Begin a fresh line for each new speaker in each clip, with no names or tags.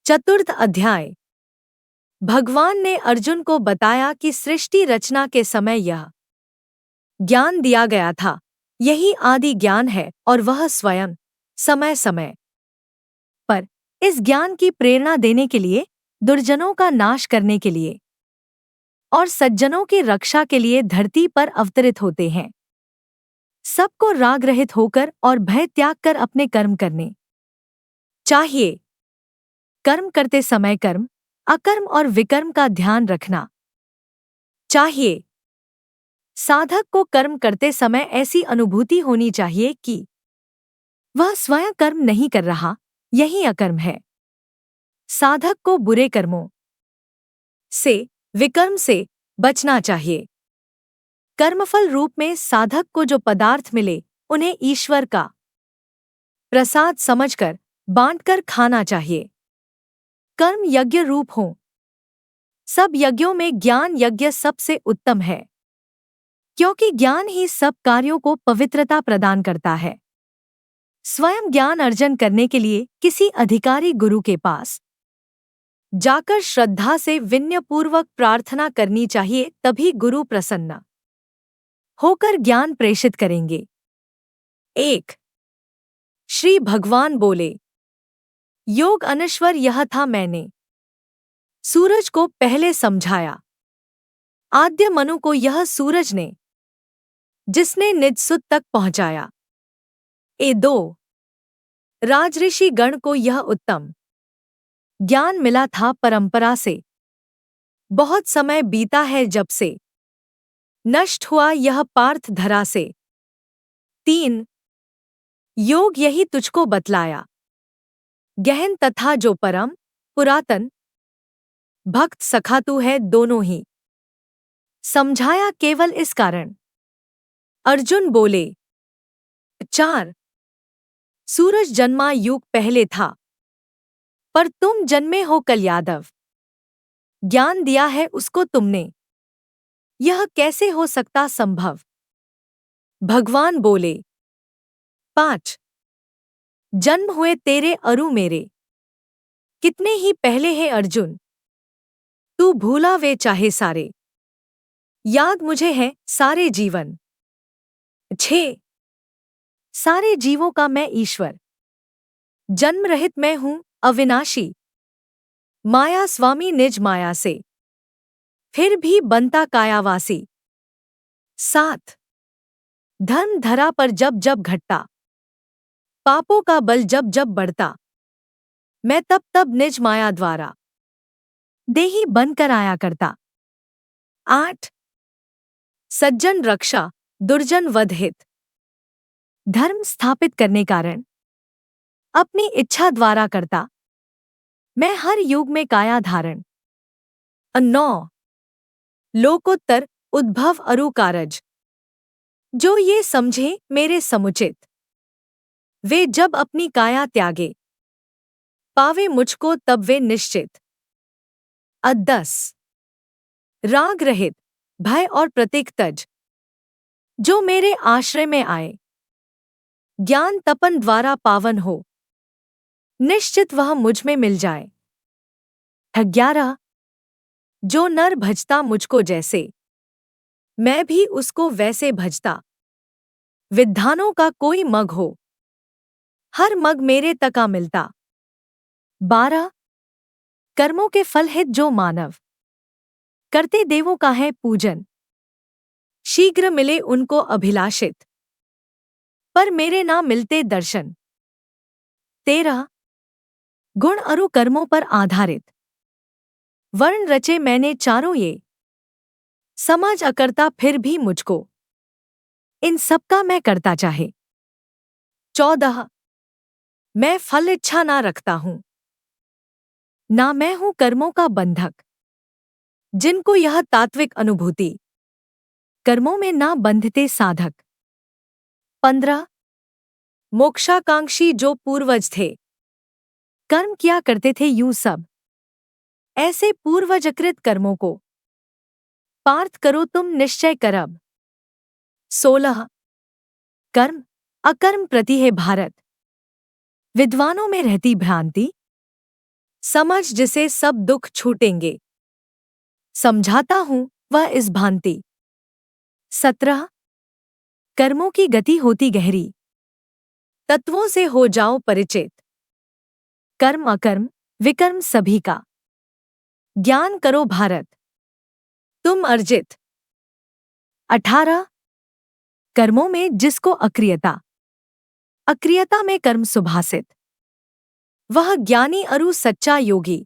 चतुर्थ अध्याय। भगवान ने अर्जुन को बताया कि सृष्टि रचना के समय यह ज्ञान दिया गया था, यही आदि ज्ञान है और वह स्वयं समय समय पर इस ज्ञान की प्रेरणा देने के लिए, दुर्जनों का नाश करने के लिए और सज्जनों की रक्षा के लिए धरती पर अवतरित होते हैं। सबको राग रहित होकर और भय त्याग कर अपने कर्म करने चाहिए। कर्म करते समय कर्म, अकर्म और विकर्म का ध्यान रखना चाहिए। साधक को कर्म करते समय ऐसी अनुभूति होनी चाहिए कि वह स्वयं कर्म नहीं कर रहा, यही अकर्म है। साधक को बुरे कर्मों से, विकर्म से बचना चाहिए। कर्मफल रूप में साधक को जो पदार्थ मिले, उन्हें ईश्वर का प्रसाद समझकर बांटकर खाना चाहिए। कर्म यज्ञ रूप हो। सब यज्ञों में ज्ञान यज्ञ सबसे उत्तम है, क्योंकि ज्ञान ही सब कार्यों को पवित्रता प्रदान करता है। स्वयं ज्ञान अर्जन करने के लिए किसी अधिकारी गुरु के पास जाकर श्रद्धा से विनयपूर्वक प्रार्थना करनी चाहिए, तभी गुरु प्रसन्न होकर ज्ञान प्रेषित करेंगे। 1 श्री भगवान बोले, योग अनश्वर यह था मैंने सूरज को पहले समझाया। आद्य मनु को यह सूरज ने, जिसने निज सुत तक पहुंचाया। 2 राजऋषि गण को यह उत्तम ज्ञान मिला था परंपरा से। बहुत समय बीता है जब से नष्ट हुआ यह पार्थ धरा से। 3 योग यही तुझको बतलाया, गहन तथा जो परम पुरातन भक्त सखा तू है, दोनों ही समझाया केवल इस कारण। अर्जुन बोले, 4 सूरज जन्मा युग पहले था, पर तुम जन्मे हो कल यादव। ज्ञान दिया है उसको तुमने, यह कैसे हो सकता संभव। भगवान बोले, 5 जन्म हुए तेरे अरु मेरे, कितने ही पहले है अर्जुन, तू भूला वे चाहे सारे, याद मुझे है सारे जीवन। 6 सारे जीवों का मैं ईश्वर, जन्म रहित मैं हूं अविनाशी, माया स्वामी निज माया से, फिर भी बनता कायावासी। 7 धर्म धरा पर जब जब घटता, पापों का बल जब जब बढ़ता, मैं तब तब निज माया द्वारा देही बनकर आया करता। 8 सज्जन रक्षा, दुर्जन वध हित, धर्म स्थापित करने कारण अपनी इच्छा द्वारा करता, मैं हर युग में काया धारण। 9 लोकोत्तर उद्भव अरु कारज, जो ये समझे मेरे समुचित, वे जब अपनी काया त्यागे, पावे मुझको तब वे निश्चित। 10 राग रहित, भय और प्रतीक तज, जो मेरे आश्रय में आए, ज्ञान तपन द्वारा पावन हो, निश्चित वह मुझ में मिल जाए। 11 जो नर भजता मुझको जैसे, मैं भी उसको वैसे भजता, विद्वानों का कोई मग हो, हर मग मेरे तका मिलता। 12 कर्मों के फल हित जो मानव करते, देवों का है पूजन, शीघ्र मिले उनको अभिलाषित, पर मेरे ना मिलते दर्शन। 13 गुण अरु कर्मों पर आधारित, वर्ण रचे मैंने चारों ये, समझ अकर्ता फिर भी मुझको, इन सबका मैं करता चाहे। 14 मैं फल इच्छा ना रखता हूं, ना मैं हूं कर्मों का बंधक, जिनको यह तात्विक अनुभूति, कर्मों में ना बंधते साधक। 15 मोक्षाकांक्षी जो पूर्वज थे, कर्म किया करते थे यूं सब, ऐसे पूर्वजकृत कर्मों को पार्थ करो तुम निश्चय करब। 16 कर्म अकर्म प्रति है भारत, विद्वानों में रहती भ्रांति, समझ जिसे सब दुख छूटेंगे। समझाता हूँ वह इस भांति। 17 कर्मों की गति होती गहरी, तत्वों से हो जाओ परिचित। कर्म अकर्म विकर्म सभी का, ज्ञान करो भारत तुम अर्जित। 18 कर्मों में जिसको अक्रियता, अक्रियता में कर्म सुभाषित, वह ज्ञानी अरु सच्चा योगी,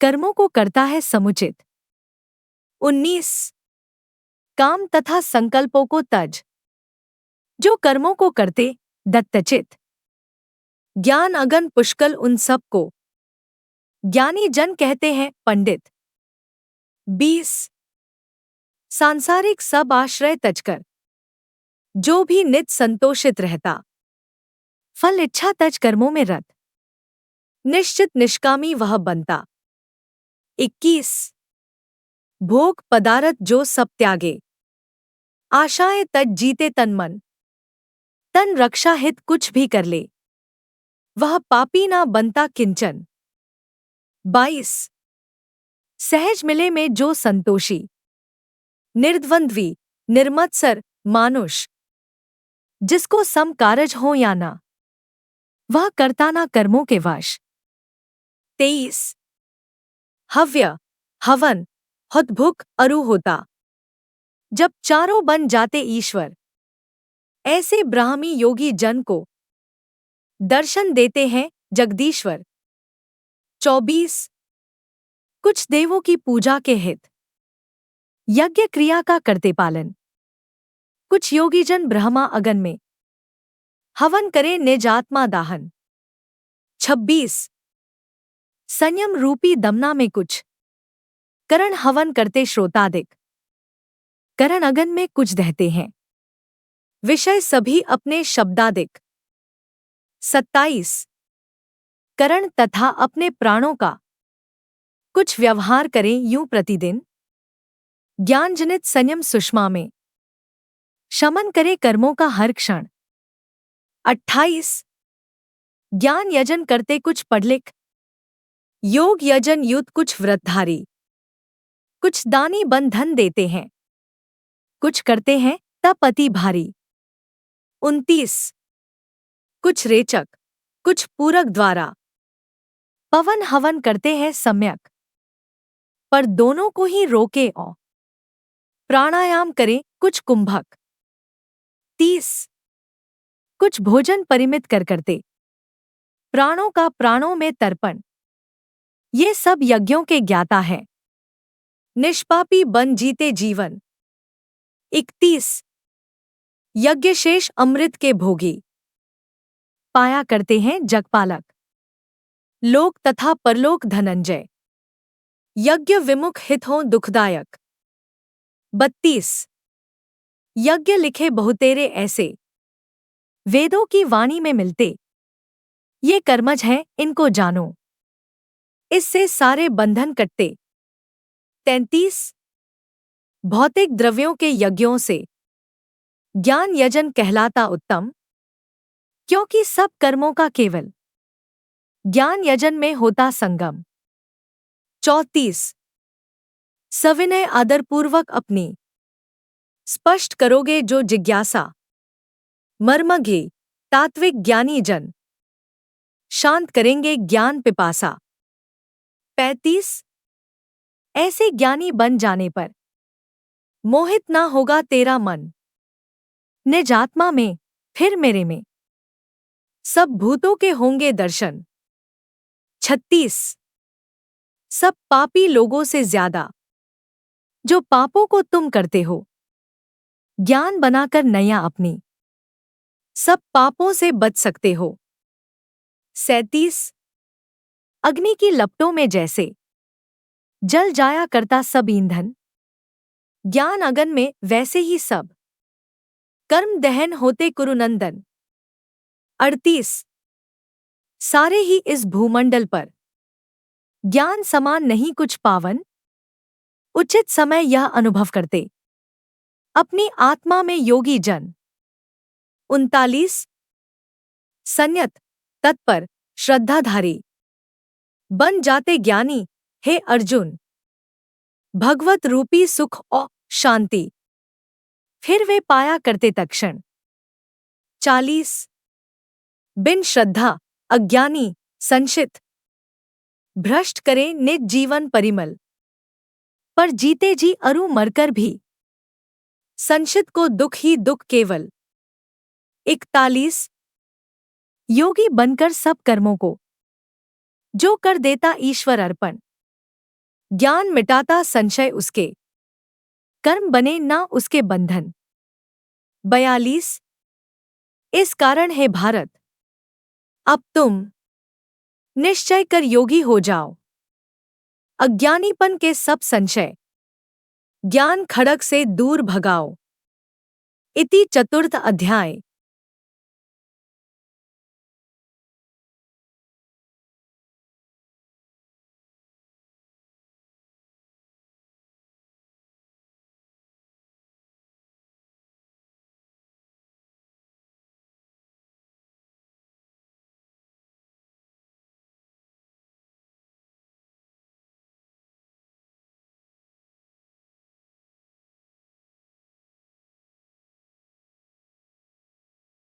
कर्मों को करता है समुचित। 19 काम तथा संकल्पों को तज, जो कर्मों को करते दत्तचित। ज्ञान अगन पुष्कल उन सब को, ज्ञानी जन कहते हैं पंडित। 20 सांसारिक सब आश्रय तजकर, जो भी नित संतोषित रहता, फल इच्छा तज कर्मों में रत, निश्चित निष्कामी वह बनता। 21 भोग पदारथ जो सब त्यागे, आशाएं तज जीते तन मन, तन रक्षा हित कुछ भी कर ले, वह पापी ना बनता किंचन। 22 सहज मिले में जो संतोषी, निर्द्वंद्वी निर्मत्सर मानुष, जिसको सम कारज हो या ना, वह करता ना कर्मों के वश। 23 हव्य हवन हुतभुक अरु होता, जब चारों बन जाते ईश्वर, ऐसे ब्राह्मी योगी जन को दर्शन देते हैं जगदीश्वर। 24 कुछ देवों की पूजा के हित, यज्ञ क्रिया का करते पालन, कुछ योगीजन ब्रह्मा अगन में हवन करे निज आत्मा दाहन। 26 संयम रूपी दमना में कुछ करण हवन करते श्रोतादिक, करण अगन में कुछ दहते हैं, विषय सभी अपने शब्दादिक। 27 करण तथा अपने प्राणों का कुछ व्यवहार करें यूं प्रतिदिन, ज्ञानजनित संयम सुषमा में शमन करे कर्मों का हर क्षण। 28 ज्ञान यजन करते कुछ पढ़लिख, योग यजन युत कुछ व्रतधारी, कुछ दानी बन धन देते हैं, कुछ करते हैं तप अति भारी। 29 कुछ रेचक कुछ पूरक द्वारा, पवन हवन करते हैं सम्यक, पर दोनों को ही रोके और प्राणायाम करें कुछ कुंभक। 30 कुछ भोजन परिमित कर करते, प्राणों का प्राणों में तर्पण, ये सब यज्ञों के ज्ञाता है, निष्पापी बन जीते जीवन। 31 यज्ञ शेष अमृत के भोगी, पाया करते हैं जगपालक, लोक तथा परलोक धनंजय, यज्ञ विमुख हित हों दुखदायक। 32 यज्ञ लिखे बहुतेरे ऐसे, वेदों की वाणी में मिलते, ये कर्मज हैं इनको जानो, इससे सारे बंधन कटते। 33 भौतिक द्रव्यों के यज्ञों से ज्ञान यजन कहलाता उत्तम, क्योंकि सब कर्मों का केवल ज्ञान यजन में होता संगम। 34 सविनय आदरपूर्वक अपनी स्पष्ट करोगे जो जिज्ञासा, मर्मज्ञ तात्विक ज्ञानी जन शांत करेंगे ज्ञान पिपासा। 35 ऐसे ज्ञानी बन जाने पर मोहित ना होगा तेरा मन, निज आत्मा में फिर मेरे में सब भूतों के होंगे दर्शन। 36 सब पापी लोगों से ज्यादा, जो पापों को तुम करते हो, ज्ञान बनाकर नया अपनी सब पापों से बच सकते हो। 37 अग्नि की लपटों में जैसे जल जाया करता सब ईंधन, ज्ञान अगन में वैसे ही सब कर्म दहन होते कुरुनंदन। 38 सारे ही इस भूमंडल पर ज्ञान समान नहीं कुछ पावन, उचित समय यह अनुभव करते अपनी आत्मा में योगी जन। 39 संयत तत्पर श्रद्धाधारी, बन जाते ज्ञानी, हे अर्जुन। भगवत रूपी सुख और शांति फिर वे पाया करते तत्क्षण। 40 बिन श्रद्धा अज्ञानी संशित भ्रष्ट करे निज जीवन परिमल। पर जीते जी अरु मरकर भी संशित को दुख ही दुख केवल। 41 योगी बनकर सब कर्मों को जो कर देता ईश्वर अर्पण। ज्ञान मिटाता संशय उसके, कर्म बने ना उसके बंधन। 42 इस कारण है भारत, अब तुम निश्चय कर योगी हो जाओ। अज्ञानीपन के सब संशय ज्ञान खड़ग से दूर भगाओ। इति चतुर्थ अध्याय।